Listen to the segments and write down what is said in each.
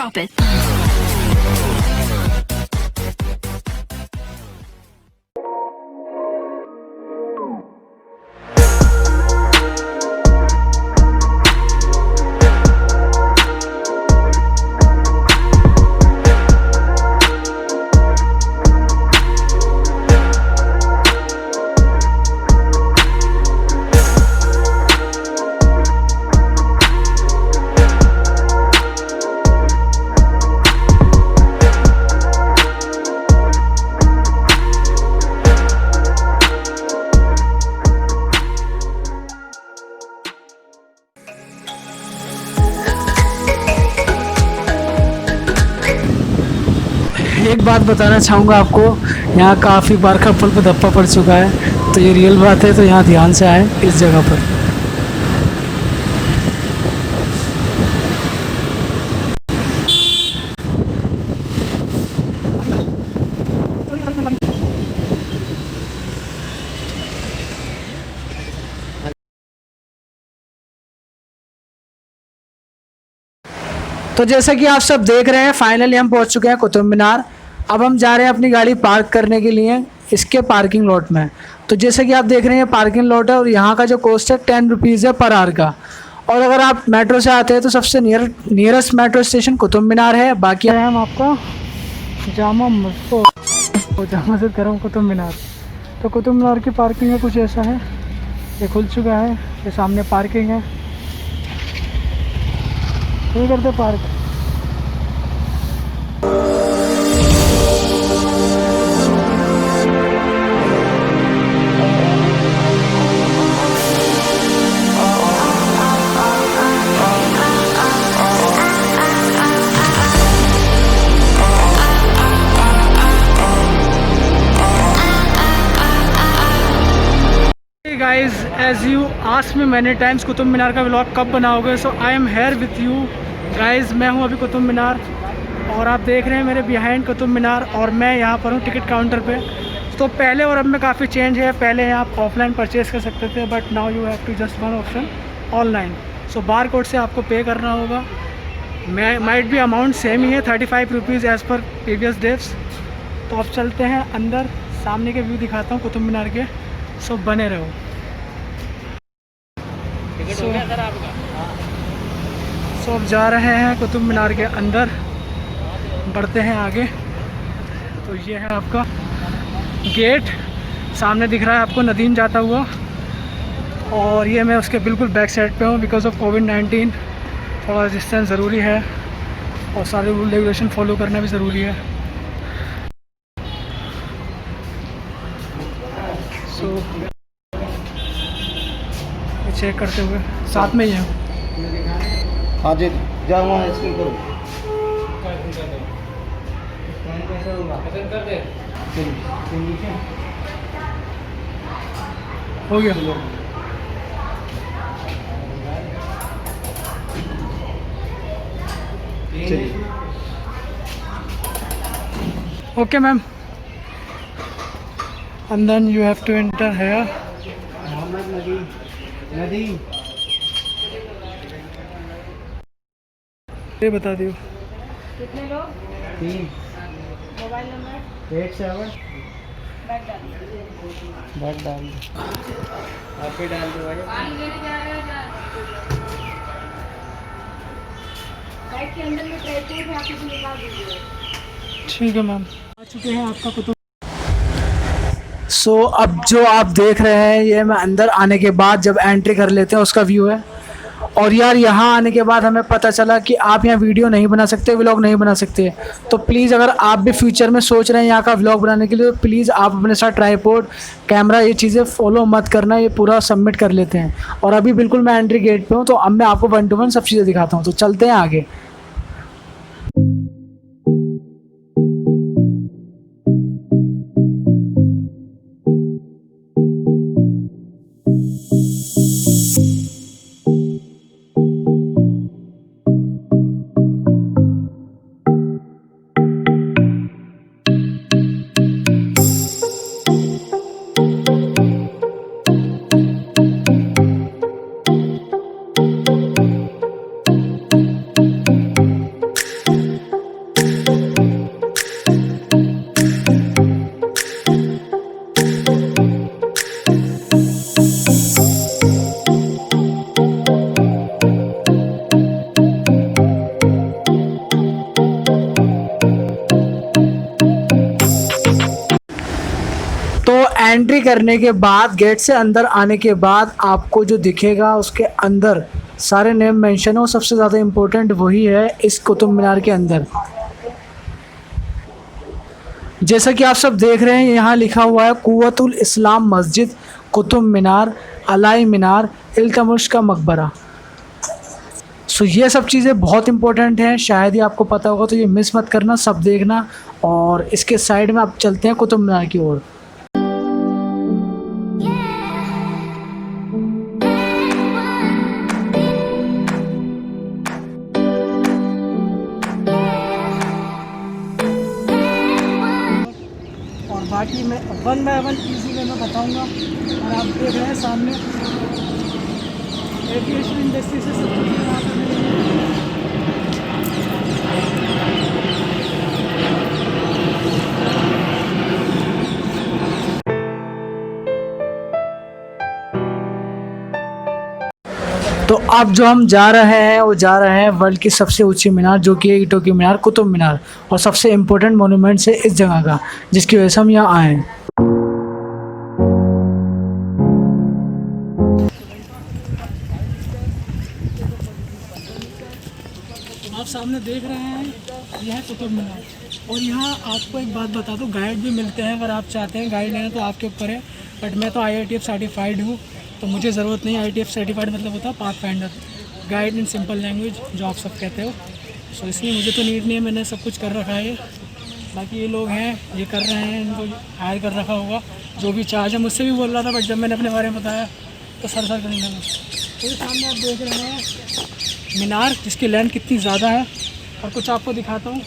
drop it. एक बात बताना चाहूँगा आपको, यहाँ काफ़ी बार का पुल पे धप्पा पड़ चुका है, तो ये रियल बात है, तो यहाँ ध्यान से आए इस जगह पर। तो जैसा कि आप सब देख रहे हैं, फाइनली हम पहुंच चुके हैं कुतुब मीनार। अब हम जा रहे हैं अपनी गाड़ी पार्क करने के लिए इसके पार्किंग लॉट में। तो जैसे कि आप देख रहे हैं, पार्किंग लॉट है और यहाँ का जो कॉस्ट है 10 रुपीज़ है पर आवर का। और अगर आप मेट्रो से आते हैं तो सबसे nearest metro station Qutub Minar है। बाकी हम आपका जामा मस्जिद कर रहा हूँ कुतुब मीनार। तो कुतुब मीनार की पार्किंग है कुछ ऐसा है, ये खुल चुका है, ये सामने पार्किंग है, ये करते park. Guys, as you ask me many times Qutub Minar का व्लॉग कब बनाओगे, so I am here with you guys. मैं हूँ अभी कुतुब मीनार और आप देख रहे हैं मेरे बिहाइंड कुतुब मीनार, और मैं यहाँ पर हूँ टिकट काउंटर पे। तो पहले और अब में काफ़ी चेंज है। पहले आप ऑफलाइन परचेज़ कर सकते थे, but now you have to just one option online. So bar code से आपको पे करना होगा। मैं माइट भी अमाउंट सेम ही है, 35 rupees as per previous dates. तो अब चलते हैं अंदर, सामने के व्यू दिखाता हूँ कुतुब मीनार के। सो बने रहो। सो अब जा रहे हैं कुतुब मीनार के अंदर, बढ़ते हैं आगे। तो ये है आपका गेट, सामने दिख रहा है आपको नदीम जाता हुआ, और ये मैं उसके बिल्कुल बैक साइड पे हूँ। बिकॉज ऑफ कोविड-19 थोड़ा डिस्टेंस ज़रूरी है और सारे रूल रेगुलेशन फॉलो करना भी ज़रूरी है। सो चेक करते हुए साथ में ही है। हाँ जी, जाओ वहाँ स्कैन करो। हो गया। Okay ma'am, and then you have to enter here. नदी ये बता दियो। कितने लोग? 3 मोबाइल नंबर 87 बैग डालिए। बैग डाल दो, आप ही डाल दो भाई। पानी लेने जा रहे हैं क्या? बैग के अंदर में ट्रैक्टर है, आप इसे निकाल दीजिए। ठीक है मैम, आ चुके हैं आपका कुतुब। सो अब जो आप देख रहे हैं, ये मैं अंदर आने के बाद जब एंट्री कर लेते हैं उसका व्यू है। और यार, यहाँ आने के बाद हमें पता चला कि आप यहाँ वीडियो नहीं बना सकते, व्लॉग नहीं बना सकते। तो प्लीज़ अगर आप भी फ्यूचर में सोच रहे हैं यहाँ का व्लॉग बनाने के लिए, तो प्लीज़ आप अपने साथ ट्राइपॉड, कैमरा, ये चीज़ें फॉलो मत करना। ये पूरा सबमिट कर लेते हैं। और अभी बिल्कुल मैं एंट्री गेट पे हूँ, तो अब मैं आपको 1 to 1 सब चीज़ें दिखाता हूँ। तो चलते हैं आगे। एंट्री करने के बाद, गेट से अंदर आने के बाद आपको जो दिखेगा उसके अंदर सारे नेम मेंशन हो। सबसे ज़्यादा इम्पोर्टेंट वही है इस कुतुब मीनार के अंदर। जैसा कि आप सब देख रहे हैं यहाँ लिखा हुआ है कुव्वतुल इस्लाम मस्जिद, कुतुब मीनार, अलाई मीनार, इल्तुतमिश का मकबरा। सो ये सब चीज़ें बहुत इंपॉर्टेंट हैं, शायद ही आपको पता होगा, तो ये मिस मत करना, सब देखना। और इसके साइड में आप चलते हैं कुतुब मीनार की ओर। और बाकी मैं one by one easy way में बताऊंगा। और आप देख रहे हैं सामने एविएशन इंडस्ट्री से सब चीज़ें यहाँ पर मिलेंगी। तो अब जो हम जा रहे हैं वो जा रहे हैं वर्ल्ड की सबसे ऊंची मीनार, जो कि है ईंटों की मीनार, कुतुब मीनार। और सबसे इम्पोर्टेंट मोनूमेंट्स है इस जगह का, जिसकी वजह से हम यहाँ आए हैं। आप सामने देख रहे हैं यह है कुतुब मीनार। और यहाँ आपको एक बात बता दूँ, गाइड भी मिलते हैं, अगर आप चाहते हैं गाइड लेना तो आपके ऊपर है। बट मैं तो IITF सर्टिफाइड हूँ, तो मुझे ज़रूरत नहीं। IITF सर्टिफाइड मतलब होता है pathfinder, guide in simple language, जो आप सब कहते हो। सो इसलिए मुझे तो नीड नहीं है, मैंने सब कुछ कर रखा है। बाकी ये लोग हैं, ये कर रहे हैं, इनको हायर कर रखा होगा। जो भी चार्ज है मुझसे भी बोल रहा था, बट जब मैंने अपने बारे में बताया तो सर करने लगा। तो ये सामने आप देख रहे हैं मीनार, जिसकी लेंथ कितनी ज़्यादा है। और कुछ आपको दिखाता हूँ,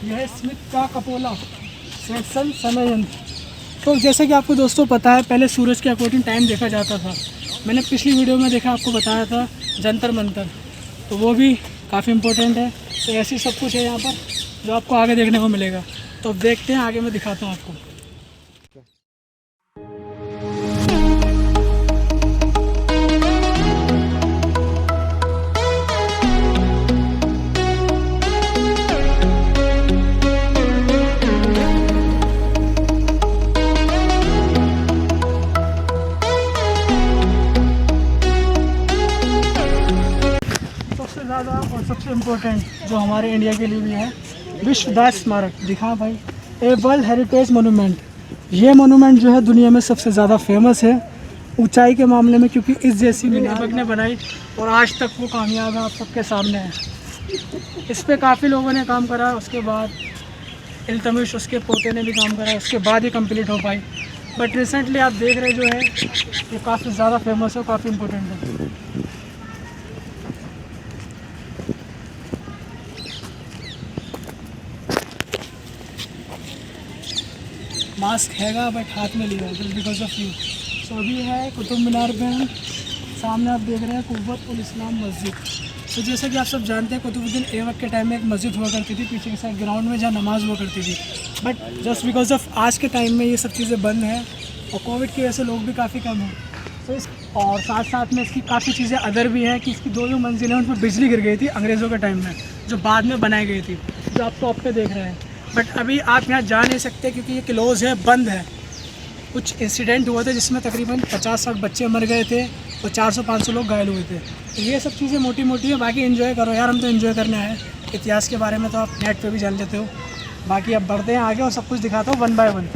यह है स्मिथ का कपोला, स्मिथसन समय यंत्र। तो जैसे कि आपको दोस्तों पता है, पहले सूरज के अकॉर्डिंग टाइम देखा जाता था। मैंने पिछली वीडियो में देखा, आपको बताया था जंतर मंतर, तो वो भी काफ़ी इम्पोर्टेंट है। तो ऐसी सब कुछ है यहाँ पर, जो आपको आगे देखने को मिलेगा। तो अब देखते हैं, आगे मैं दिखाता हूँ आपको। ज़्यादा और सबसे इम्पोर्टेंट जो हमारे इंडिया के लिए भी है, विश्व दास स्मारक। दिखा भाई, ए वर्ल्ड हेरिटेज मोनूमेंट। ये मोनूमेंट जो है दुनिया में सबसे ज़्यादा फेमस है ऊंचाई के मामले में, क्योंकि इस जैसी मीनार ने बनाई और आज तक वो कामयाब है, आप सबके सामने है। इस पर काफ़ी लोगों ने काम करा, उसके बाद इल्तुतमिश उसके पोते ने भी काम करा, उसके बाद ही कंप्लीट हो पाई। बट रिसेंटली आप देख रहे जो है ये काफ़ी ज़्यादा फेमस है, काफ़ी इम्पोर्टेंट है। मास्क हैगा बट हाथ में लिया जस्ट बिकॉज ऑफ यू। सो अभी है कुतुब मीनार पे हम, सामने आप देख रहे हैं कुव्वतुल इस्लाम मस्जिद। तो जैसा कि आप सब जानते हैं, कुतुबुद्दीन ऐबक के टाइम में एक मस्जिद हुआ करती थी पीछे के साइड ग्राउंड में, जहाँ नमाज़ हुआ करती थी। बट जस्ट बिकॉज ऑफ आज के टाइम में ये सब चीज़ें बंद हैं, और कोविड की वजह से लोग भी काफ़ी कम हैं। तो इस और साथ साथ में इसकी काफ़ी चीज़ें अदर भी हैं कि इसकी जो मंजिलें हैं उन पर बिजली गिर गई थी अंग्रेज़ों के टाइम में, जो बाद में बनाई गई थी, जो आप टॉप पे देख रहे हैं। बट अभी आप यहाँ जा नहीं सकते क्योंकि ये क्लोज़ है, बंद है। कुछ इंसिडेंट हुआ था जिसमें तकरीबन 50-60 बच्चे मर गए थे और 400-500 लोग घायल हुए थे। तो ये सब चीज़ें मोटी मोटी है, बाकी एंजॉय करो यार, हम तो एंजॉय करने आए। इतिहास के बारे में तो आप नेट पे भी जान लेते हो। बाकी अब बढ़ते हैं आगे और सब कुछ दिखाता हूँ one by one.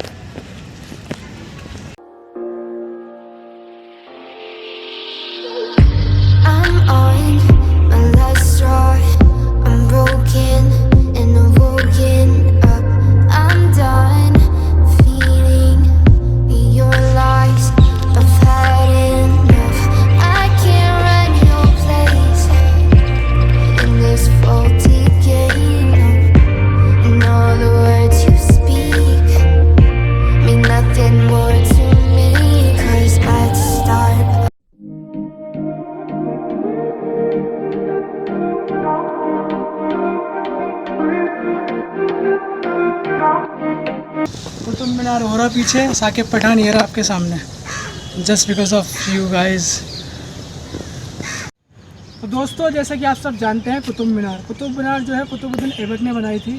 Qutub Minar हो रहा पीछे, साकिब पठान ये रहा आपके सामने, just because of you guys. तो दोस्तों जैसा कि आप सब जानते हैं, कुतुब मीनार जो है कुतुबुद्दीन ऐबक ने बनाई थी।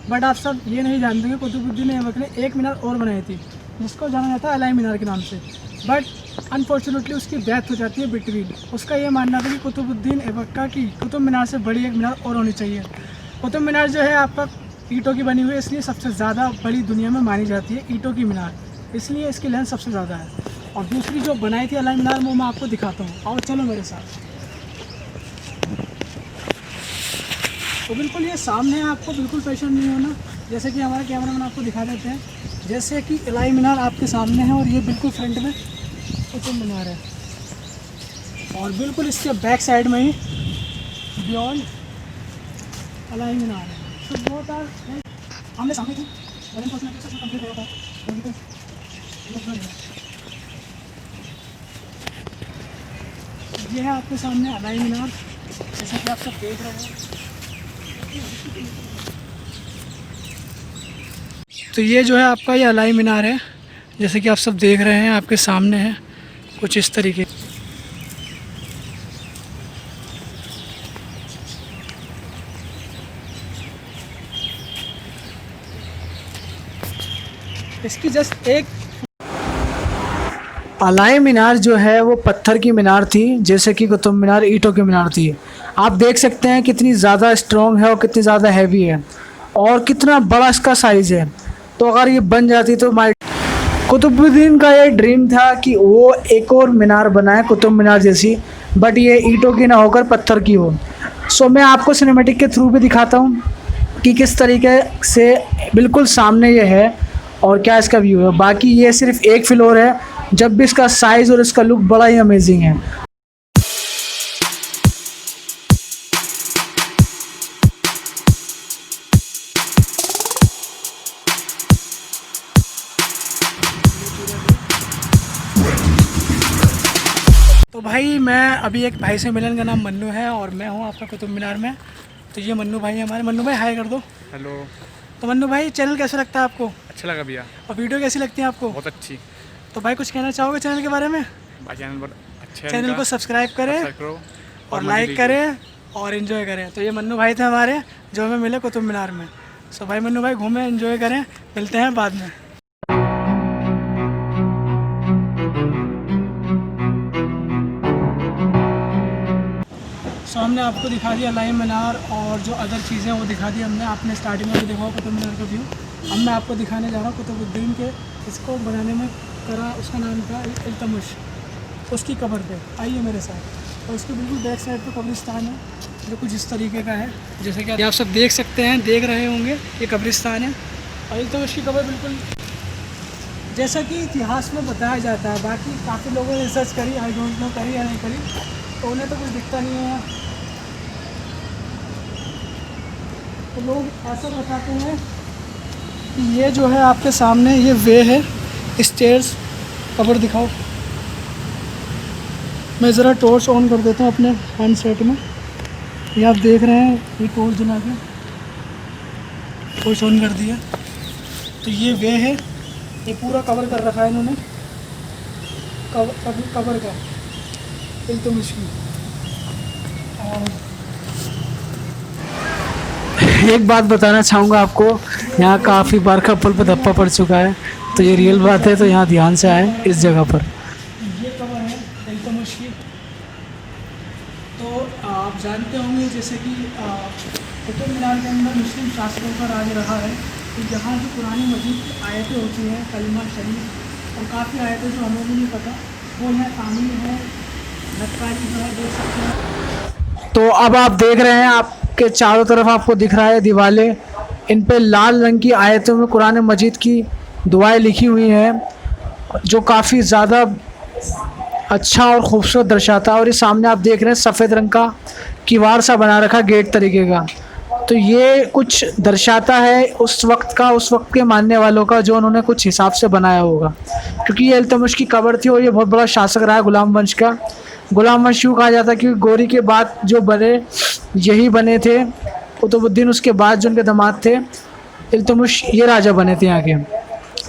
बट आप सब ये नहीं जानते कि कुतुबुद्दीन ऐबक ने एक मीनार और बनाई थी जिसको जाना जाता है अलाई मीनार के नाम से। बट अनफॉर्चुनेटली उसकी डेथ हो जाती है बिटवीन। उसका ये मानना था कि कुतुबुद्दीन ऐबक का कि कुतुब मीनार से बड़ी एक मीनार और होनी चाहिए। कुतुब मीनार जो है आपका ईंटों की बनी हुई है, इसलिए सबसे ज़्यादा बड़ी दुनिया में मानी जाती है ईंटों की मीनार, इसलिए इसकी लेंथ सबसे ज़्यादा है। और दूसरी जो बनाई थी अलाई मीनार वो मैं आपको दिखाता हूँ, और चलो मेरे साथ। तो बिल्कुल ये सामने है, आपको बिल्कुल परेशान नहीं होना, जैसे कि हमारे कैमरामैन आपको दिखा देते हैं। जैसे कि अलाई मीनार आपके सामने है और ये बिल्कुल फ्रंट में कुतुब मीनार है, और बिल्कुल इसके बैक साइड में ही बियॉन्ड अलाई मीनार है। तो वो था हमने सामने थी कंप्लीट हुआ था। ये है आपके सामने अलाई मीनार, जैसा कि आप सब देख रहे हैं। तो ये जो है आपका ये अलाई मीनार है, जैसे कि आप सब देख रहे हैं, आपके सामने है कुछ इस तरीके। इसकी जस्ट एक अलाई मीनार जो है वो पत्थर की मीनार थी, जैसे कि कुतुब मीनार ईंटों की मीनार थी। आप देख सकते हैं कितनी ज़्यादा स्ट्रॉन्ग है और कितनी ज़्यादा हैवी है और कितना बड़ा इसका साइज़ है। तो अगर ये बन जाती तो कुतुबुद्दीन का ये ड्रीम था कि वो एक और मीनार बनाए कुतुब मीनार जैसी, बट ये ईंटों की ना होकर पत्थर की हो। सो मैं आपको सिनेमैटिक के थ्रू भी दिखाता हूँ कि किस तरीके से बिल्कुल सामने ये है और क्या इसका व्यू है। बाकी ये सिर्फ एक फ्लोर है, जब भी इसका साइज़ और इसका लुक बड़ा ही अमेजिंग है। तो भाई मैं अभी एक भाई से मिलन, का नाम मन्नू है और मैं हूँ आपका कुतुब मीनार में। तो ये मन्नू भाई हमारे। मन्नू भाई हाय कर दो। हेलो। तो मन्नू भाई चैनल कैसा लगता है आपको? अच्छा लगा भैया। और वीडियो कैसी लगती है आपको? बहुत अच्छी। तो भाई कुछ कहना चाहोगे चैनल के बारे में? भाई चैनल बहुत अच्छा है, चैनल को सब्सक्राइब करें करो और लाइक करें और इन्जॉय करें। तो ये मन्नू भाई थे हमारे जो हमें मिले कुतुब मीनार में। सो भाई मन्नू भाई घूमें, इन्जॉय करें, मिलते हैं बाद में। सो हमने आपको दिखा दिया अलाई मीनार और जो अदर चीज़ें वो दिखा दी हमने। आपने स्टार्टिंग में भी देखा कुतुब मीनार का व्यू। अब मैं आपको दिखाने जा रहा हूँ कुतुबुद्दीन के इसको बनाने में करा, उसका नाम था इल्तुतमिश, उसकी कब्र पे। आइए मेरे साथ। और उसके बिल्कुल बैक साइड पे कब्रिस्तान है जो कुछ इस तरीके का है, जैसे कि आप सब देख सकते हैं, देख रहे होंगे। ये कब्रिस्तान है और इल्तुतमिश की कब्र बिल्कुल जैसा कि इतिहास में बताया जाता है। बाकी काफ़ी लोगों ने रिसर्च करी, आई डोंट नो करी या नहीं करी, तो उन्हें तो कुछ दिखता नहीं है। तो लोग ऐसा बताते हैं कि ये जो है आपके सामने ये वे है, स्टेयर्स। कब्र दिखाओ। मैं ज़रा टॉर्च ऑन कर देता हूँ अपने हैंड सेट में। ये आप देख रहे हैं, ये टॉर्च जला के टॉर्च ऑन कर दिया। तो ये वे है, ये पूरा कवर कर रखा है इन्होंने कब्र का इल्तुतमिश की। और एक बात बताना चाहूँगा आपको, यहाँ काफ़ी बार कपल पर धप्पा पड़ चुका है, तो ये रियल बात है। तो यहाँ ध्यान से आए इस जगह पर। ये कब्र है इल्तुतमिश की। तो आप जानते होंगे जैसे कि कुतुब मीनार के अंदर मुस्लिम शासकों का राज रहा है। तो यहाँ जो कुरान मजीद की आयतें होती हैं, कलमा शरीफ और काफ़ी आयतें जो हमें भी नहीं पता, वो यहाँ शामिल है। नक्काशी जो है देख सकते हैं। तो अब आप देख रहे हैं, आपके चारों तरफ आपको दिख रहा है दीवारें, इन पे लाल रंग की आयतों में कुरान मजीद की दुआएं लिखी हुई हैं, जो काफ़ी ज़्यादा अच्छा और ख़ूबसूरत दर्शाता है। और ये सामने आप देख रहे हैं सफ़ेद रंग का किवाड़ सा बना रखा, गेट तरीके का। तो ये कुछ दर्शाता है उस वक्त का, उस वक्त के मानने वालों का, जो उन्होंने कुछ हिसाब से बनाया होगा। क्योंकि ये इल्तुतमिश की कब्र थी और ये बहुत बड़ा शासक रहा है गुलाम वंश का। गुलाम वंश यूँ कहा जाता है कि गौरी के बाद जो बने यही बने थे कुतुबुद्दीन, उसके बाद जो उनके दामाद थे इल्तुतमिश, ये राजा बने थे यहाँ के।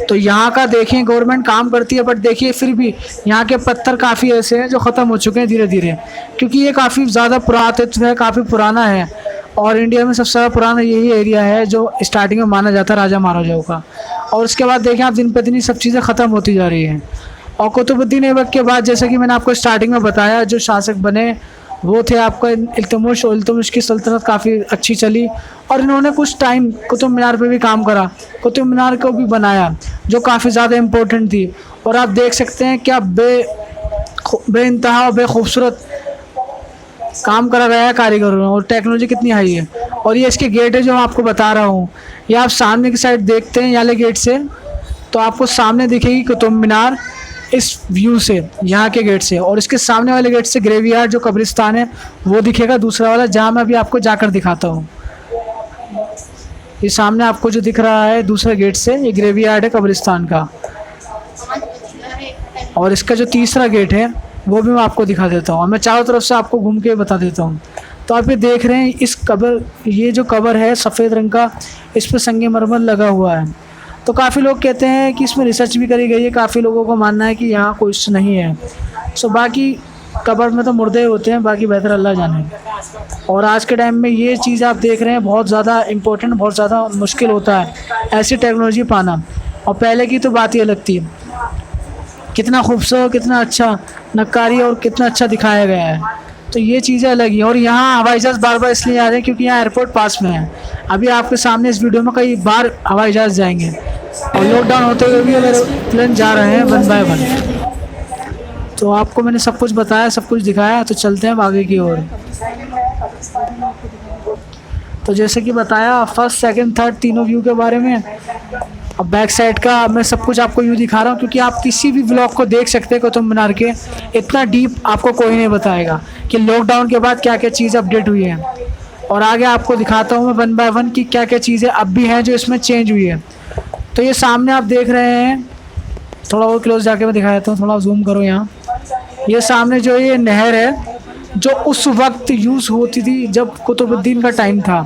तो यहाँ का देखिए गवर्नमेंट काम करती है, बट देखिए फिर भी यहाँ के पत्थर काफ़ी ऐसे हैं जो ख़त्म हो चुके हैं धीरे धीरे, क्योंकि ये काफ़ी ज़्यादा पुरातत्व है, काफ़ी पुराना है। और इंडिया में सबसे ज़्यादा पुराना यही एरिया है जो स्टार्टिंग में माना जाता है राजा महाराजाओं का। और उसके बाद देखें आप, दिन पर दिन सब चीज़ें ख़त्म होती जा रही हैं। और कुतुबुद्दीन ऐबक के बाद, जैसे कि मैंने आपको स्टार्टिंग में बताया, जो शासक बने वो थे आपका इल्तुतमिश। और इल्तुतमिश की सल्तनत काफ़ी अच्छी चली और इन्होंने कुछ टाइम कुतुब मीनार पे भी काम करा, कुतुब मीनार को भी बनाया जो काफ़ी ज़्यादा इम्पोर्टेंट थी। और आप देख सकते हैं क्या बेइंतहा और बेखूबसूरत काम करा गया है कारीगरों ने, और टेक्नोलॉजी कितनी हाई है। और ये इसके गेट है जो मैं आपको बता रहा हूँ। ये आप सामने की साइड देखते हैं वाले गेट से तो आपको सामने दिखेगी कुतुब मीनार इस व्यू से, यहाँ के गेट से। और इसके सामने वाले गेट से ग्रेवयार्ड जो कब्रिस्तान है वो दिखेगा, दूसरा वाला, जहाँ मैं अभी आपको जाकर दिखाता हूँ। ये सामने आपको जो दिख रहा है दूसरे गेट से, ये ग्रेवयार्ड है कब्रिस्तान का। और इसका जो तीसरा गेट है वो भी मैं आपको दिखा देता हूँ। मैं चारों तरफ से आपको घूम के बता देता हूँ। तो आप ये देख रहे हैं इस कब्र, ये जो कब्र है सफ़ेद रंग का, इस पर संगमरमर लगा हुआ है। तो काफ़ी लोग कहते हैं कि इसमें रिसर्च भी करी गई है, काफ़ी लोगों को मानना है कि यहाँ कुछ नहीं है। सो बाकी कब्र में तो मुर्दे होते हैं, बाकी बेहतर अल्लाह जाने। और आज के टाइम में ये चीज़ आप देख रहे हैं बहुत ज़्यादा इम्पोर्टेंट, बहुत ज़्यादा मुश्किल होता है ऐसी टेक्नोलॉजी पाना। और पहले की तो बात ही अलग थी, कितना खूबसूरत, कितना अच्छा नक्कारी और कितना अच्छा दिखाया गया है। तो ये चीज़ें अलग ही। और यहाँ हवाई जहाज़ बार बार इसलिए आ रहे हैं क्योंकि यहाँ एयरपोर्ट पास में है। अभी आपके सामने इस वीडियो में कई बार हवाई जहाज़ जाएंगे और लॉकडाउन होते हुए भी अगर प्लेन जा रहे हैं वन बाय वन। तो आपको मैंने सब कुछ बताया, सब कुछ दिखाया। तो चलते हैं आगे की ओर। तो जैसे कि बताया फर्स्ट, सेकंड, थर्ड तीनों व्यू के बारे में। अब बैक साइड का मैं सब कुछ आपको यूँ दिखा रहा हूँ क्योंकि आप किसी भी व्लॉग को देख सकते हैं कुतुब मीनार के, इतना डीप आपको कोई नहीं बताएगा कि लॉकडाउन के बाद क्या क्या चीज़ अपडेट हुई है। और आगे आपको दिखाता हूँ मैं वन बाय वन कि क्या क्या चीज़ें अब भी हैं जो इसमें चेंज हुई है। तो ये सामने आप देख रहे हैं, थोड़ा और क्लोज जाके मैं दिखा देता हूँ, थोड़ा जूम करो यहाँ। ये सामने जो ये नहर है जो उस वक्त यूज़ होती थी जब कुतुबुद्दीन का टाइम था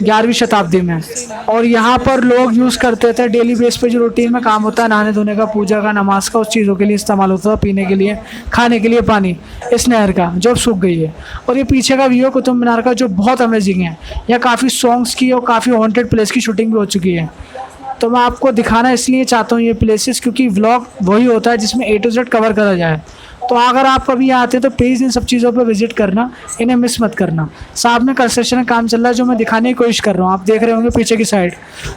11वीं शताब्दी में। और यहाँ पर लोग यूज़ करते थे डेली बेस पे, जो रूटीन में काम होता है नहाने धोने का, पूजा का, नमाज का, उस चीज़ों के लिए इस्तेमाल होता था, पीने के लिए, खाने के लिए पानी इस नहर का जो अब सूख गई है। और ये पीछे का व्यू है कुतुब मीनार का जो बहुत अमेजिंग है। यहाँ काफ़ी सॉन्ग्स की और काफ़ी हॉन्टेड प्लेस की शूटिंग भी हो चुकी है। तो मैं आपको दिखाना इसलिए चाहता हूँ ये प्लेसेस क्योंकि व्लॉग वही होता है जिसमें A to Z कवर करा जाए। तो अगर आप कभी आते हैं तो प्लीज़ इन सब चीज़ों पर विजिट करना, इन्हें मिस मत करना। सामने कंस्ट्रक्शन का काम चल रहा है जो मैं दिखाने की कोशिश कर रहा हूँ, आप देख रहे होंगे पीछे की साइड।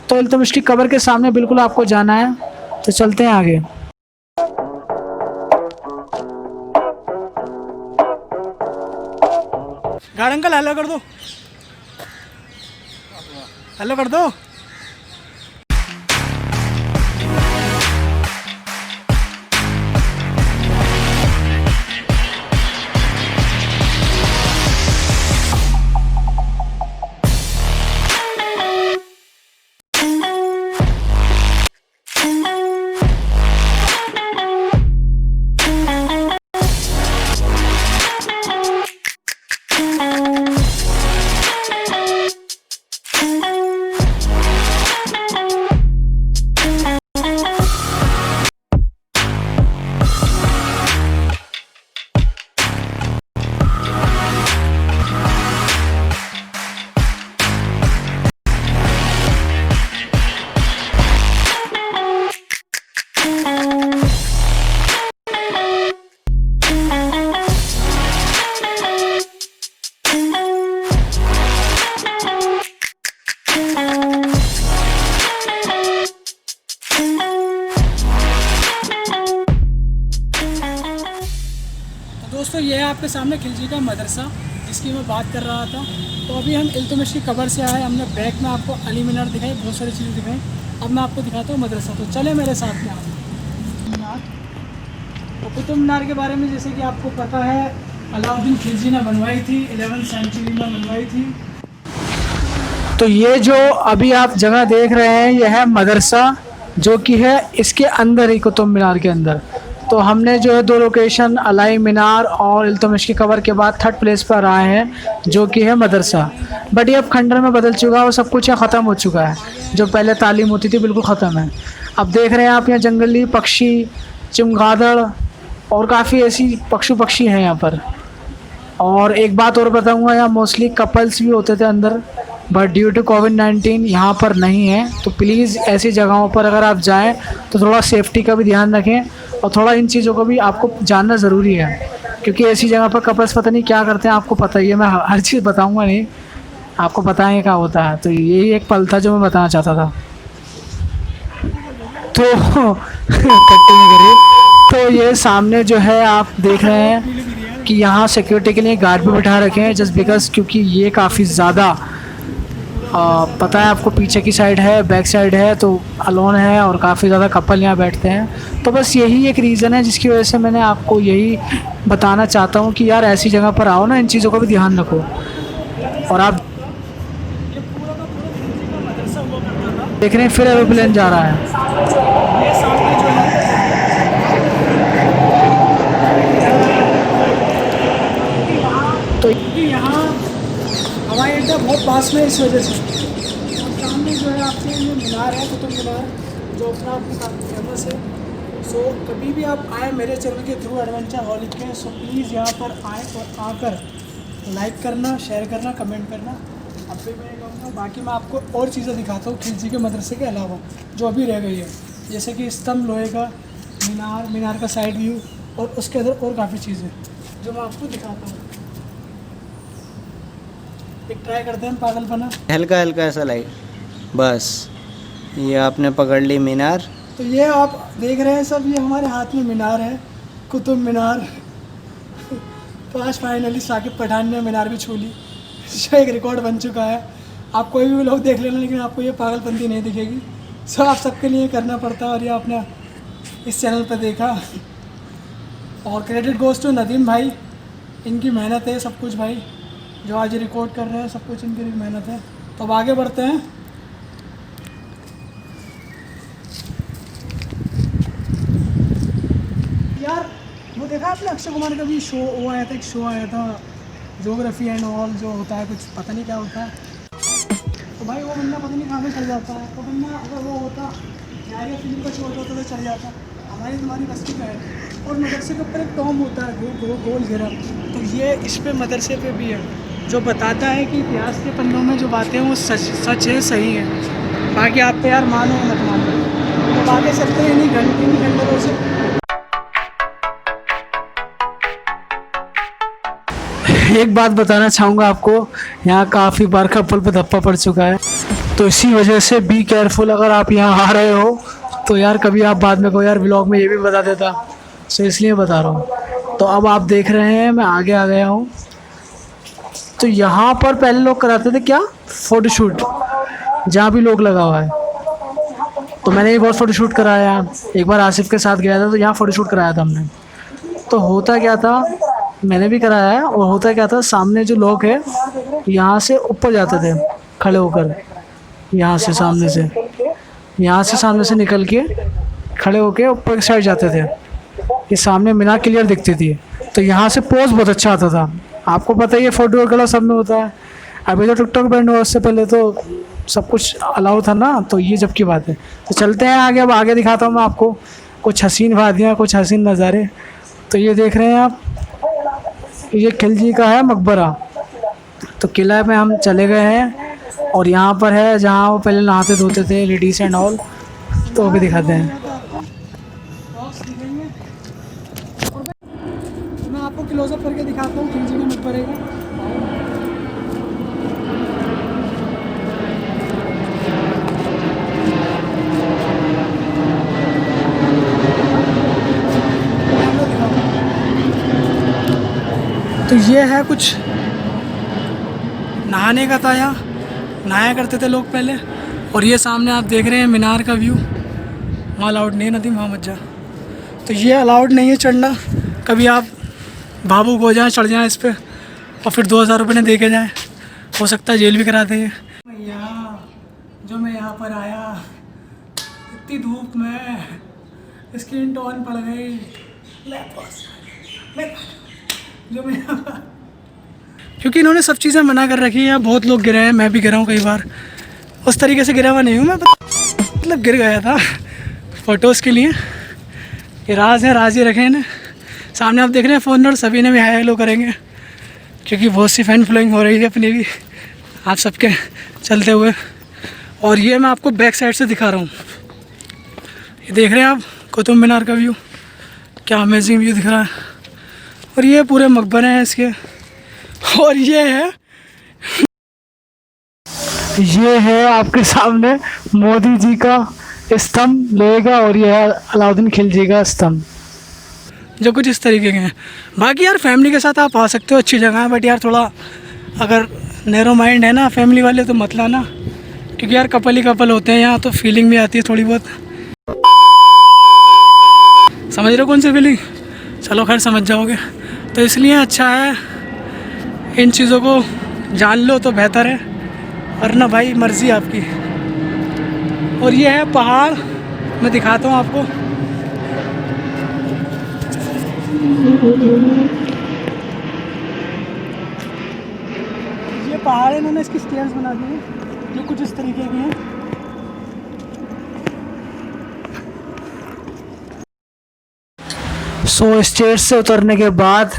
तो इल्तुतमिश की कब्र के सामने बिल्कुल आपको जाना है। तो चलते हैं आगे। गार्ड अंकल हेलो कर दो, हेलो कर दो। दोस्तों ये है आपके सामने खिलजी का मदरसा जिसकी मैं बात कर रहा था। तो अभी हम इल्तुतमिश की कब्र से आए, हमने बैक में आपको अली मीनार दिखाई, बहुत सारी चीज़ें दिखाई। अब मैं आपको दिखाता हूँ मदरसा। तो चले मेरे साथ में आप। तो कुतुब मीनार के बारे में जैसे कि आपको पता है अलाउद्दीन खिलजी ने बनवाई थी, 11वीं सेंचुरी में बनवाई थी। तो ये जो अभी आप जगह देख रहे हैं यह है मदरसा जो कि है इसके अंदर ही, कुतुब मीनार के अंदर। तो हमने जो है दो लोकेशन अलाई मीनार और इल्तुतमिश की कब्र के बाद थर्ड प्लेस पर आए हैं जो कि है मदरसा। बट ये अब खंडर में बदल चुका है और सब कुछ यहाँ ख़त्म हो चुका है। जो पहले तालीम होती थी बिल्कुल ख़त्म है। अब देख रहे हैं आप यहाँ जंगली पक्षी, चमगादड़ और काफ़ी ऐसी पशु पक्षी हैं यहाँ पर। और एक बात और बताऊंगा, यहाँ मोस्टली कपल्स भी होते थे अंदर, बट ड्यू टू कोविड-19 यहाँ पर नहीं है। तो प्लीज़ ऐसी जगहों पर अगर आप जाएं तो थोड़ा सेफ्टी का भी ध्यान रखें, और थोड़ा इन चीज़ों को भी आपको जानना ज़रूरी है, क्योंकि ऐसी जगह पर कपल्स पता नहीं क्या करते हैं, आपको पता ही है। मैं हर चीज़ बताऊँगा नहीं, आपको पता है क्या होता है। तो यही एक पल था जो मैं बताना चाहता था। तो कट्टी नहीं करिए। तो ये सामने जो है आप देख रहे हैं कि यहाँ सिक्योरिटी के लिए गार्ड भी बैठा रखे हैं, जस्ट बिकॉज क्योंकि ये काफ़ी ज़्यादा पता है आपको, पीछे की साइड है, बैक साइड है, तो अलोन है और काफ़ी ज़्यादा कपल यहाँ बैठते हैं। तो बस यही एक रीज़न है जिसकी वजह से मैंने आपको यही बताना चाहता हूँ कि यार ऐसी जगह पर आओ ना, इन चीज़ों का भी ध्यान रखो। और आप देख रहे हैं फिर एरोप्लेन जा रहा है। ये सामने जो है तो यहाँ हवाई अड्डा बहुत पास में इस वजह से। और सामने जो है आपके ये मीनार है, कुतुब मीनार, जो अपना आपकी काफ़ी फेमस है। सो कभी भी आप आए मेरे चैनल के थ्रू एडवेंचर हॉलिक के, सो प्लीज़ यहाँ पर आएँ और आकर लाइक करना, शेयर करना, कमेंट करना। अब भी मैं कहूँगा, बाकी मैं आपको और चीज़ें दिखाता हूँ खिलजी के मदरसे के अलावा जो अभी रह गई है, जैसे कि स्तंभ लोहे का, मीनार का साइड व्यू, और उसके अंदर और काफ़ी चीज़ें जो मैं आपको दिखाता हूँ। एक ट्राई करते हैं पागलपना। हल्का हल्का ऐसा लाइट, बस ये आपने पकड़ ली मीनार। तो ये आप देख रहे हैं सब, ये हमारे हाथ में मीनार है, कुतुब मीनार। तो आज फाइनली साकिब पठान ने मीनार भी छू ली, जो एक रिकॉर्ड बन चुका है। आप कोई भी लोग देख लेना, लेकिन आपको ये पागलपंती नहीं दिखेगी। सो आप सबके लिए करना पड़ता है, और ये आपने इस चैनल पर देखा। और क्रेडिट गोज़ टू नदीम भाई, इनकी मेहनत है सब कुछ भाई, जो आज रिकॉर्ड कर रहे हैं, सब कुछ इनकी मेहनत है। तो अब आगे बढ़ते हैं। यार वो देखा आपने अक्षय कुमार का भी शो वो आया था, एक शो आया था ज्योग्राफी एंड ऑल, जो होता है कुछ पता नहीं क्या होता है। तो भाई वो बंदा पता नहीं कहाँ पे चल जाता है। तो बंदा अगर वो होता यार, फिल्म का शो होता तो चल जाता। हमारी तुम्हारी बस्ती का है। और मदरसे के ऊपर एक टॉम होता है, गोल घेरा। तो ये इस पे मदरसे पे भी है, जो बताता है कि इतिहास के पन्नों में जो बातें हैं वो सच है, सही है। बाकी आप पे यार मानो मत मानो, तो आगे चलते हैं इन्हीं घंटों से। एक बात बताना चाहूँगा आपको, यहाँ काफ़ी बार कपल पे धप्पा पड़ चुका है, तो इसी वजह से बी केयरफुल। अगर आप यहाँ आ रहे हो तो यार कभी आप बाद में को यार व्लॉग में ये भी बता देता, सो इसलिए बता रहा हूँ। तो अब आप देख रहे हैं मैं आगे आ गया हूँ। तो यहाँ पर पहले लोग कराते थे क्या, फ़ोटोशूट, जहाँ भी लोग लगा हुआ है। तो मैंने एक बार फ़ोटोशूट कराया, एक बार आसिफ के साथ गया था, तो यहाँ फ़ोटोशूट कराया था हमने। तो होता क्या था, मैंने भी कराया है, और होता क्या था, सामने जो लोग हैं यहाँ से ऊपर जाते थे खड़े होकर, यहाँ से सामने से निकल के खड़े होके ऊपर की साइड जाते थे। ये सामने मीनार क्लियर दिखती थी, तो यहाँ से पोज बहुत अच्छा आता था। आपको पता ही है फ़ोटो वगैरह सब में होता है। अभी तो टिकटॉक बैंड हुआ, उससे पहले तो सब कुछ अलाउ था ना, तो ये जब की बात है। तो चलते हैं आगे, अब आगे दिखाता हूँ मैं आपको कुछ हसीन वादियाँ, कुछ हसीन नज़ारे। तो ये देख रहे हैं आप, ये खिलजी का है मकबरा। तो किला में हम चले गए हैं, और यहाँ पर है जहाँ वो पहले नहाते धोते थे लेडीज़ एंड ऑल। तो अभी दिखाते हैं, मैं आपको क्लोजअप करके दिखाता हूँ खिलजी के मकबरे का। तो ये है कुछ नहाने का था, यहाँ नहाया करते थे लोग पहले। और ये सामने आप देख रहे हैं मीनार का व्यू, वहाँ अलाउड नहीं है नदी, वहाँ मत जा। तो ये अलाउड नहीं है चढ़ना, कभी आप भावुक हो जाएं, चढ़ जाएं इस पर, और फिर 2000 रुपये दे के जाएँ, हो सकता है जेल भी करा देंगे। मैं यहाँ पर आया, इतनी धूप में स्किन टोन पड़ गई, जो मैं क्योंकि इन्होंने सब चीज़ें मना कर रखी हैं। बहुत लोग गिरे हैं, मैं भी गिरा हूँ कई बार। उस तरीके से गिरा हुआ नहीं हूँ मैं, मतलब गिर गया था फ़ोटोज़ के लिए। ये राज है, राज ही रखे हैं। सामने आप देख रहे हैं फ़ोन, और सभी ने भी हाई हेलो करेंगे। क्योंकि बहुत सी फैन फॉलोइंग हो रही है अपनी भी आप सबके चलते हुए। और ये मैं आपको बैक साइड से दिखा रहा हूँ, ये देख रहे हैं आप कुतुब मीनार का व्यू, क्या अमेजिंग व्यू दिख रहा है। और ये पूरे मकबरे हैं इसके। और ये है आपके सामने मोदी जी का स्तंभ लोहेगा, और ये है अलाउद्दीन खिलजी का स्तंभ, जो कुछ इस तरीके के हैं। बाकी यार फैमिली के साथ आप आ सकते हो, अच्छी जगह है, बट यार थोड़ा अगर नैरो माइंड है ना फैमिली वाले तो मत लाना, क्योंकि यार कपल ही कपल होते हैं यहाँ, तो फीलिंग भी आती है थोड़ी बहुत। समझ रहे हो कौन सी फीलिंग? चलो खैर समझ जाओगे, तो इसलिए अच्छा है इन चीज़ों को जान लो तो बेहतर है, वरना भाई मर्ज़ी आपकी। और ये है पहाड़, मैं दिखाता हूँ आपको। ये पहाड़ है, इन्होंने इसकी स्टेयर्स बना दी हैं जो कुछ इस तरीके की हैं। सो स्टेयर्स से उतरने के बाद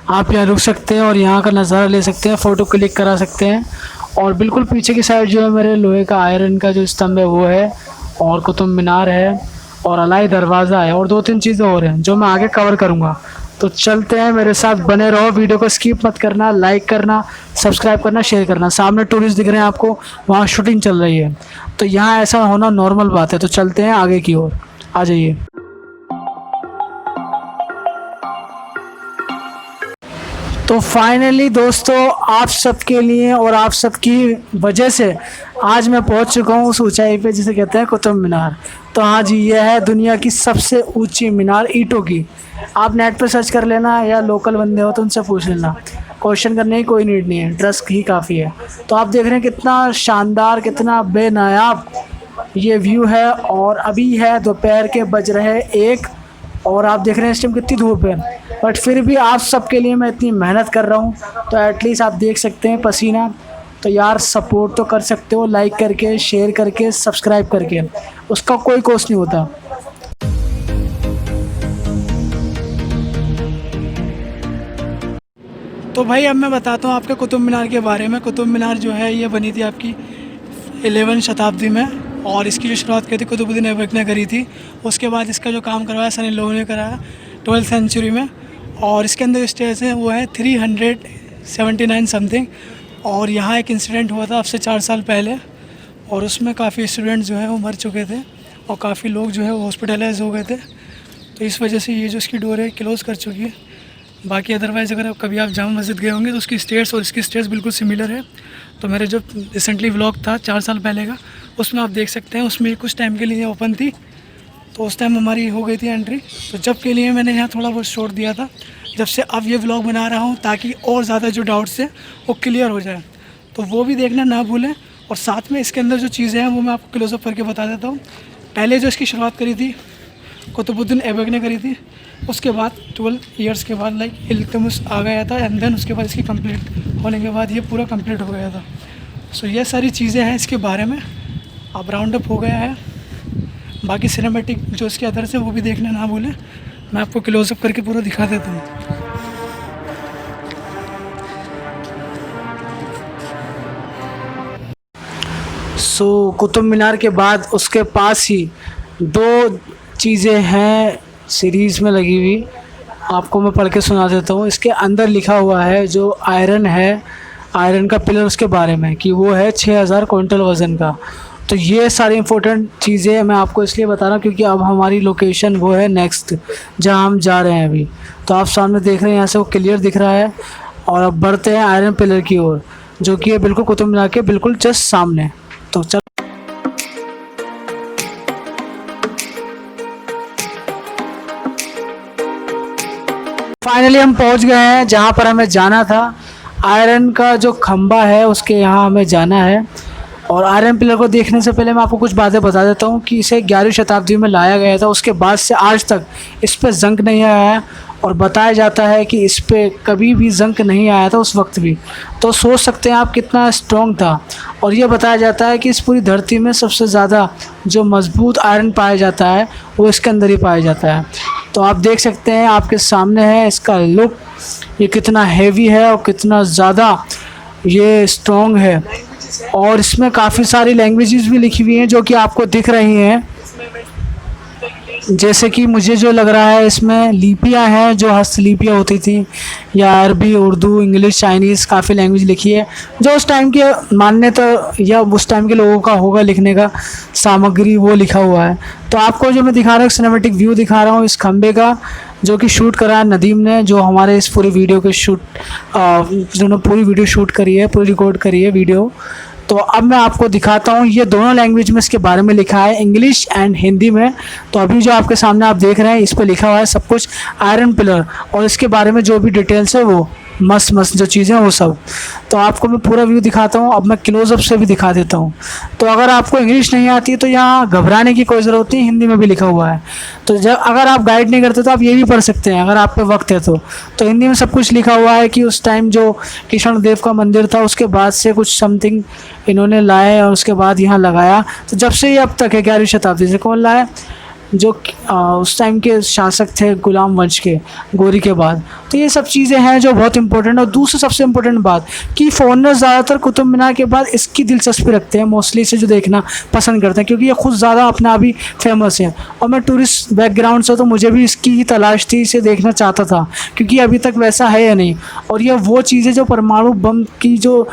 आप यहाँ रुक सकते हैं और यहाँ का नज़ारा ले सकते हैं, फ़ोटो क्लिक करा सकते हैं। और बिल्कुल पीछे की साइड जो है मेरे लोहे का आयरन का जो स्तंभ है वो है, और कुतुब मीनार है, और अलाई दरवाज़ा है, और 2-3 चीज़ें और हैं जो मैं आगे कवर करूँगा। तो चलते हैं, मेरे साथ बने रहो, वीडियो को स्किप मत करना, लाइक करना, सब्सक्राइब करना, शेयर करना। सामने टूरिस्ट दिख रहे हैं आपको, वहाँ शूटिंग चल रही है, तो यहाँ ऐसा होना नॉर्मल बात है। तो चलते हैं आगे की ओर, आ जाइए। तो फाइनली दोस्तों आप सबके लिए और आप सबकी वजह से आज मैं पहुंच चुका हूं उस ऊंचाई पे जिसे कहते हैं कुतुब मीनार। तो हाँ जी, ये है दुनिया की सबसे ऊंची मीनार ईंटों की। आप नेट पे सर्च कर लेना या लोकल बंदे हो तो उनसे पूछ लेना, क्वेश्चन करने की कोई नीड नहीं है, ट्रस्ट ही काफ़ी है। तो आप देख रहे हैं कितना शानदार, कितना बेनायाब ये व्यू है। और अभी है दोपहर के बज रहे 1, और आप देख रहे हैं इस टाइम कितनी धूप है, बट फिर भी आप सबके लिए मैं इतनी मेहनत कर रहा हूँ, तो एटलीस्ट आप देख सकते हैं पसीना। तो यार सपोर्ट तो कर सकते हो, लाइक करके, शेयर करके, सब्सक्राइब करके, उसका कोई कॉस्ट नहीं होता। तो भाई अब मैं बताता हूँ आपके कुतुब मीनार के बारे में। कुतुब मीनार जो है ये बनी थी आपकी 11वीं शताब्दी में, और इसकी जो शुरुआत की थी कुतुबुद्दीन ऐबक ने करी थी। उसके बाद इसका जो काम करवाया सन इन लोगों ने कराया 12वीं सेंचुरी में। और इसके अंदर जो स्टेज है वो है 379 समथिंग। और यहाँ एक इंसिडेंट हुआ था अब से 4 साल पहले, और उसमें काफ़ी स्टूडेंट्स जो है वो मर चुके थे, और काफ़ी लोग जो है वो हॉस्पिटलाइज हो गए थे। तो इस वजह से ये जो इसकी डोर है क्लोज़ कर चुकी है। बाकी अदरवाइज़ अगर कभी आप जामा मस्जिद गए होंगे तो उसकी स्टेयर्स और इसकी स्टेयर्स बिल्कुल सिमिलर है। तो मेरे जो रिसेंटली व्लॉग था 4 साल पहले का, उसमें आप देख सकते हैं, उसमें कुछ टाइम के लिए ओपन थी, तो उस टाइम हमारी हो गई थी एंट्री। तो जब के लिए मैंने यहाँ थोड़ा बहुत शॉर्ट दिया था, जब से अब ये व्लॉग बना रहा हूँ ताकि और ज़्यादा जो डाउट्स हैं वो क्लियर हो जाए, तो वो भी देखना ना भूलें। और साथ में इसके अंदर जो चीज़ें हैं वो मैं आपको क्लोजअप करके बता देता हूँ। पहले जो इसकी शुरुआत करी थी कुतुबुद्दीन ऐबक ने करी थी, उसके बाद 12 ईयर्स के बाद लाइक इल्तुतमिश आ गया था, एंड देन उसके बाद इसकी कंप्लीट होने के बाद ये पूरा कंप्लीट हो गया था। सो ये सारी चीज़ें हैं इसके बारे में, अब राउंड अप हो गया है। बाकी सिनेमैटिक जो इसके अदर से वो भी देखना ना भूलें, मैं आपको क्लोजअप करके पूरा दिखा देता हूँ। सो कुतुब मीनार के बाद उसके पास ही 2 चीज़ें हैं सीरीज़ में लगी हुई, आपको मैं पढ़ के सुना देता हूँ। इसके अंदर लिखा हुआ है जो आयरन है, आयरन का पिलर, उसके बारे में कि वो है 6000 क्विंटल वज़न का। तो ये सारी इंपॉर्टेंट चीज़ें मैं आपको इसलिए बता रहा हूँ क्योंकि अब हमारी लोकेशन वो है नेक्स्ट जहाँ हम जा रहे हैं अभी। तो आप सामने देख रहे हैं, यहाँ से वो क्लियर दिख रहा है। और अब बढ़ते हैं आयरन पिलर की ओर, जो कि है बिल्कुल कुतुब मीनार के बिल्कुल जस्ट सामने। तो चल फाइनली हम पहुंच गए हैं जहां पर हमें जाना था। आयरन का जो खंबा है उसके यहाँ हमें जाना है। और आयरन पिलर को देखने से पहले मैं आपको कुछ बातें बता देता हूँ कि इसे 11वीं शताब्दी में लाया गया था। उसके बाद से आज तक इस पर जंग नहीं आया है, और बताया जाता है कि इस पे कभी भी जंग नहीं आया था उस वक्त भी। तो सोच सकते हैं आप कितना स्ट्रॉन्ग था। और ये बताया जाता है कि इस पूरी धरती में सबसे ज़्यादा जो मजबूत आयरन पाया जाता है वो इसके अंदर ही पाया जाता है। तो आप देख सकते हैं आपके सामने है इसका लुक, ये कितना हैवी है और कितना ज़्यादा ये स्ट्रॉन्ग है। और इसमें काफ़ी सारी लैंग्वेजेस भी लिखी हुई हैं जो कि आपको दिख रही हैं। जैसे कि मुझे जो लग रहा है इसमें लिपियां हैं जो हस्तलिपियां होती थी, या अरबी, उर्दू, इंग्लिश, चाइनीज़, काफ़ी लैंग्वेज लिखी है जो उस टाइम के मान्यता या उस टाइम के लोगों का होगा लिखने का सामग्री, वो लिखा हुआ है। तो आपको जो मैं दिखा रहा हूँ सिनेमैटिक व्यू दिखा रहा हूँ इस खंबे का, जो कि शूट करा है नदीम ने, जो हमारे इस पूरी वीडियो के जिन्होंने पूरी वीडियो शूट करी है, पूरी रिकॉर्ड करी है वीडियो। तो अब मैं आपको दिखाता हूँ, ये दोनों लैंग्वेज में इसके बारे में लिखा है, इंग्लिश एंड हिंदी में। तो अभी जो आपके सामने आप देख रहे हैं इस पर लिखा हुआ है सब कुछ आयरन पिलर, और इसके बारे में जो भी डिटेल्स है वो मस्त जो चीज़ें हैं वो सब। तो आपको मैं पूरा व्यू दिखाता हूँ। अब मैं क्लोजअप से भी दिखा देता हूँ। तो अगर आपको इंग्लिश नहीं आती है तो यहाँ घबराने की कोई ज़रूरत नहीं, हिंदी में भी लिखा हुआ है। तो जब अगर आप गाइड नहीं करते तो आप ये भी पढ़ सकते हैं अगर आप पे वक्त है तो हिंदी में सब कुछ लिखा हुआ है कि उस टाइम जो कृष्ण देव का मंदिर था उसके बाद से कुछ समथिंग इन्होंने लाए और उसके बाद यहाँ लगाया। तो जब से ये अब तक है 11वीं शताब्दी से कौन लाया, जो उस टाइम के शासक थे गुलाम वंश के, गोरी के बाद। तो ये सब चीज़ें हैं जो बहुत इंपॉर्टेंट। और दूसरी सबसे इम्पोर्टेंट बात कि फॉरेनर्स ज़्यादातर कुतुब मीनार के बाद इसकी दिलचस्पी रखते हैं, मोस्टली इसे जो देखना पसंद करते हैं, क्योंकि ये खुद ज़्यादा अपना अभी फेमस है। और मैं टूरिस्ट बैकग्राउंड से तो मुझे भी इसकी ही तलाश थी, इसे देखना चाहता था, क्योंकि अभी तक वैसा है या नहीं। और ये वो चीज़ें जो परमाणु बम की जो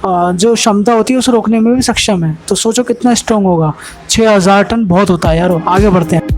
क्षमता होती है उसे रोकने में भी सक्षम है। तो सोचो कितना स्ट्रॉन्ग होगा, 6000 टन बहुत होता है यार। आगे बढ़ते हैं।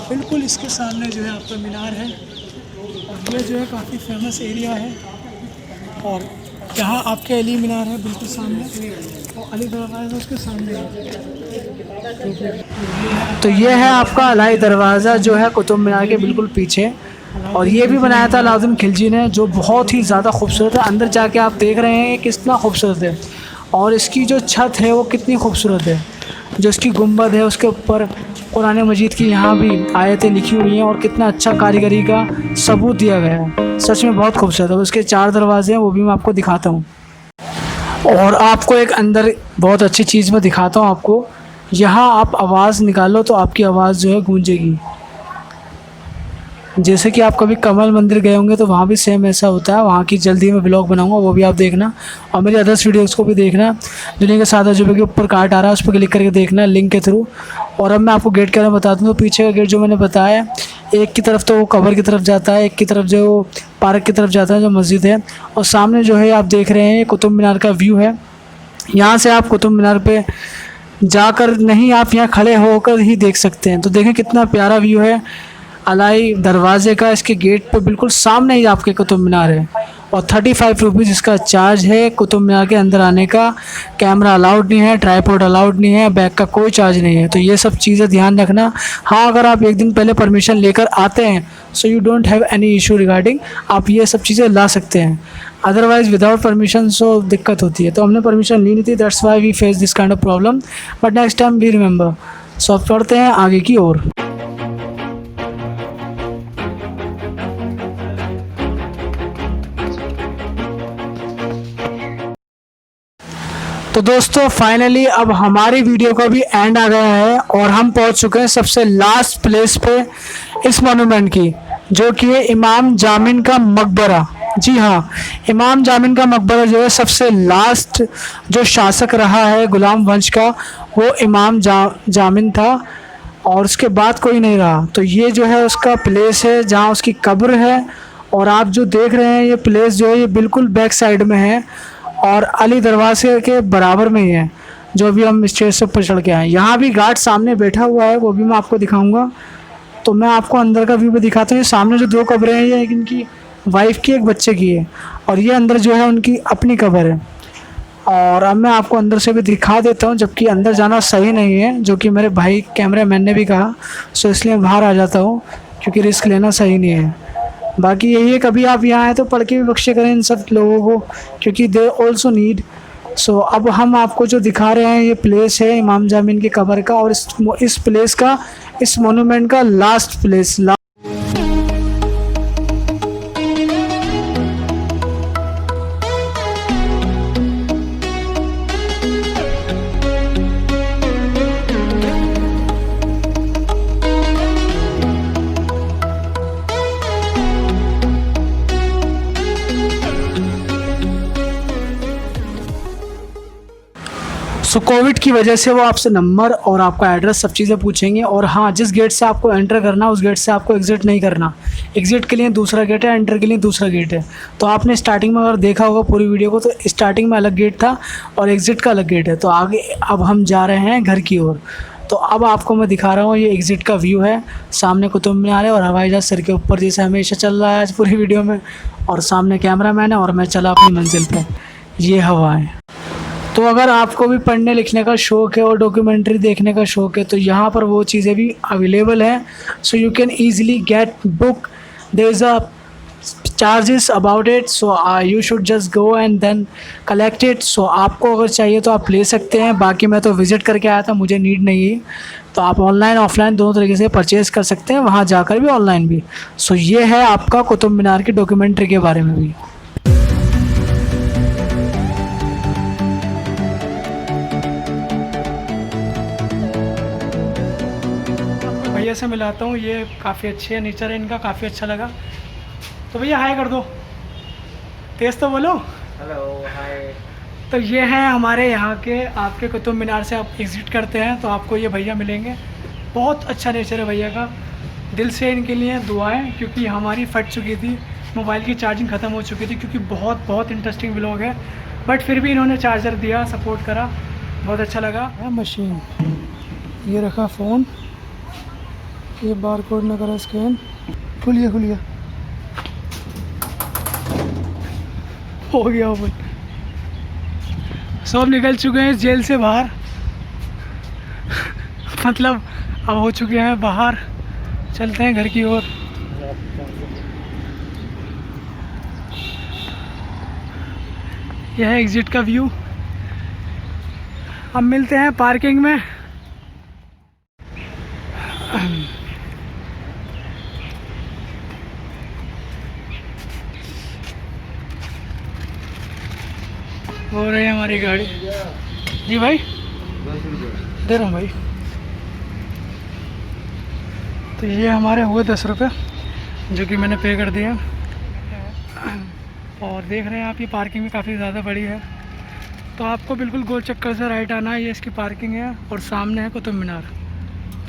बिल्कुल इसके सामने जो है आपका मीनार है, और ये जो है काफ़ी फेमस एरिया है। और यहाँ आपके अली मीनार है बिल्कुल सामने, और अली दरवाज़ा उसके सामने है। तो ये है आपका अलाई दरवाज़ा जो है कुतुब मीनार के बिल्कुल पीछे, और ये भी बनाया था अलाउद्दीन खिलजी ने, जो बहुत ही ज़्यादा खूबसूरत है। अंदर जाके आप देख रहे हैं कितना खूबसूरत है, और इसकी जो छत है वो कितनी खूबसूरत है, जो इसकी गुंबद है उसके ऊपर कुरान मजीद की यहाँ भी आयतें लिखी हुई हैं, और कितना अच्छा कारीगरी का सबूत दिया गया है। सच में बहुत खूबसूरत है। उसके 4 दरवाजे हैं, वो भी मैं आपको दिखाता हूँ। और आपको एक अंदर बहुत अच्छी चीज़ मैं दिखाता हूँ आपको। यहाँ आप आवाज़ निकालो तो आपकी आवाज़ जो है गूंजेगी। जैसे कि आप कभी कमल मंदिर गए होंगे तो वहाँ भी सेम ऐसा होता है। वहाँ की जल्दी मैं ब्लॉग बनाऊंगा, वो भी आप देखना, और मेरी अदर्स वीडियोस को भी देखना। दुनिया के 7 अजूबे के ऊपर कार्ड आ रहा है, उस पर क्लिक करके देखना लिंक के थ्रू। और अब मैं आपको गेट के बारे में बता दूँ। तो पीछे का गेट जो मैंने बताया, एक की तरफ तो वो कबर की तरफ जाता है, एक की तरफ जो पार्क की तरफ जाता है जो मस्जिद है, और सामने जो है आप देख रहे हैं कुतुब मीनार का व्यू है। यहाँ से आप कुतुब मीनार पर जाकर नहीं, आप यहाँ खड़े होकर ही देख सकते हैं। तो देखें कितना प्यारा व्यू है अलाई दरवाज़े का। इसके गेट पे बिल्कुल सामने ही आपके कुतुब मीनार है, और 35 रुपीज़ इसका चार्ज है कुतुब मीनार के अंदर आने का। कैमरा अलाउड नहीं है, ट्राईपॉड अलाउड नहीं है, बैग का कोई चार्ज नहीं है। तो ये सब चीज़ें ध्यान रखना। हाँ, अगर आप एक दिन पहले परमिशन लेकर आते हैं so you don't have any issue regarding, आप ये सब चीज़ें ला सकते हैं। अदरवाइज़ विदाउट परमिशन सो दिक्कत होती है। तो हमने परमिशन ली नहीं थी, that's why we face this kind of problem, but next time we remember. So अब पढ़ते हैं आगे की ओर। तो दोस्तों फाइनली अब हमारी वीडियो का भी एंड आ गया है, और हम पहुंच चुके हैं सबसे लास्ट प्लेस पे इस मोनूमेंट की, जो कि है इमाम जामिन का मकबरा। जी हाँ, इमाम जामिन का मकबरा जो है सबसे लास्ट जो शासक रहा है गुलाम वंश का, वो इमाम जामिन था, और उसके बाद कोई नहीं रहा। तो ये जो है उसका प्लेस है जहाँ उसकी कब्र है। और आप जो देख रहे हैं ये प्लेस जो है ये बिल्कुल बैक साइड में है, और अली दरवाजे के बराबर में ही है, जो भी हम स्टेज से ऊपर चढ़ के आए। यहाँ भी गार्ड सामने बैठा हुआ है, वो भी मैं आपको दिखाऊंगा। तो मैं आपको अंदर का व्यू भी दिखाता हूँ। ये सामने जो 2 कब्रें हैं, ये इनकी वाइफ की, एक बच्चे की है, और ये अंदर जो है उनकी अपनी कब्र है। और अब मैं आपको अंदर से भी दिखा देता हूँ, जबकि अंदर जाना सही नहीं है, जो कि मेरे भाई कैमरा मैन ने भी कहा, सो इसलिए बाहर आ जाता हूँ क्योंकि रिस्क लेना सही नहीं है। बाकी यही है, कभी आप यहाँ आए तो पढ़ के भी बख्शे करें इन सब लोगों को, क्योंकि दे ऑल्सो नीड। सो अब हम आपको जो दिखा रहे हैं ये प्लेस है इमाम जामिन की कब्र का, और इस प्लेस का, इस मोनूमेंट का लास्ट प्लेस। सो कोविड की वजह से वो आपसे नंबर और आपका एड्रेस सब चीज़ें पूछेंगे। और हाँ, जिस गेट से आपको एंटर करना उस गेट से आपको एग्ज़िट नहीं करना। एग्ज़िट के लिए दूसरा गेट है, एंटर के लिए दूसरा गेट है। तो आपने स्टार्टिंग में अगर देखा होगा पूरी वीडियो को, तो स्टार्टिंग में अलग गेट था और एग्ज़िट का अलग गेट है। तो आगे अब हम जा रहे हैं घर की ओर। तो अब आपको मैं दिखा रहा हूँ, ये एग्ज़िट का व्यू है। सामने कुतुब मीनार है और हवाई जहाज़ सर के ऊपर जैसे हमेशा चल रहा है आज पूरी वीडियो में। और सामने कैमरा मैन है और मैं चला अपनी मंजिल पर। ये हवा है। तो अगर आपको भी पढ़ने लिखने का शौक़ है और डॉक्यूमेंट्री देखने का शौक़ है तो यहाँ पर वो चीज़ें भी अवेलेबल हैं। So you can easily get book, there is a charges about it, so you should just go and then collect it. So आपको अगर चाहिए तो आप ले सकते हैं। बाकी मैं तो विज़िट करके आया था, मुझे नीड नहीं है। तो आप ऑनलाइन ऑफलाइन दोनों तरीके से परचेज़ कर सकते हैं, वहाँ जाकर भी, ऑनलाइन भी। सो ये है आपका कुतुब मीनार की डॉक्यूमेंट्री के बारे में भी। भैया से मिलाता हूँ, ये काफ़ी अच्छे हैं, नेचर है इनका काफ़ी अच्छा लगा। तो भैया हाय कर दो, तेज़ तो बोलो। हेलो, हाय। तो ये हैं हमारे यहाँ के, आपके कुतुब मीनार से आप एग्ज़िट करते हैं तो आपको ये भैया मिलेंगे। बहुत अच्छा नेचर है भैया का, दिल से इनके लिए दुआएं, क्योंकि हमारी फट चुकी थी, मोबाइल की चार्जिंग ख़त्म हो चुकी थी, क्योंकि बहुत इंटरेस्टिंग व्लॉग है। बट फिर भी इन्होंने चार्जर दिया, सपोर्ट करा, बहुत अच्छा लगा। मशीन, ये रखा फ़ोन, ये बार कोड न करा स्कैन, खुलिए हो गया ओपन। सब निकल चुके हैं जेल से बाहर मतलब अब हो चुके हैं बाहर, चलते हैं घर की ओर। यह है एग्ज़िट का व्यू। अब मिलते हैं पार्किंग में। हो रही है हमारी गाड़ी। जी भाई, दे रहा हूँ भाई। तो ये हमारे हुए 10 रुपये, जो कि मैंने पे कर दिया। और देख रहे हैं आप, ये पार्किंग भी काफ़ी ज़्यादा बड़ी है। तो आपको बिल्कुल गोल चक्कर से राइट आना है, ये इसकी पार्किंग है और सामने है कुतुब मीनार।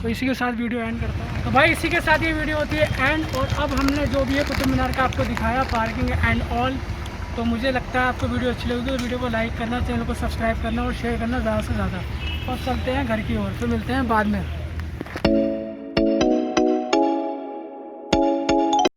तो इसी के साथ वीडियो एंड करता हूँ। तो भाई इसी के साथ ये वीडियो होती है एंड। और अब हमने जो भी है कुतुब मीनार का आपको दिखाया, पार्किंग एंड ऑल। तो मुझे लगता है आपको वीडियो अच्छी लगी तो वीडियो को लाइक करना, चैनल को सब्सक्राइब करना और शेयर करना ज़्यादा से ज़्यादा। और चलते हैं घर की ओर, फिर मिलते हैं बाद में।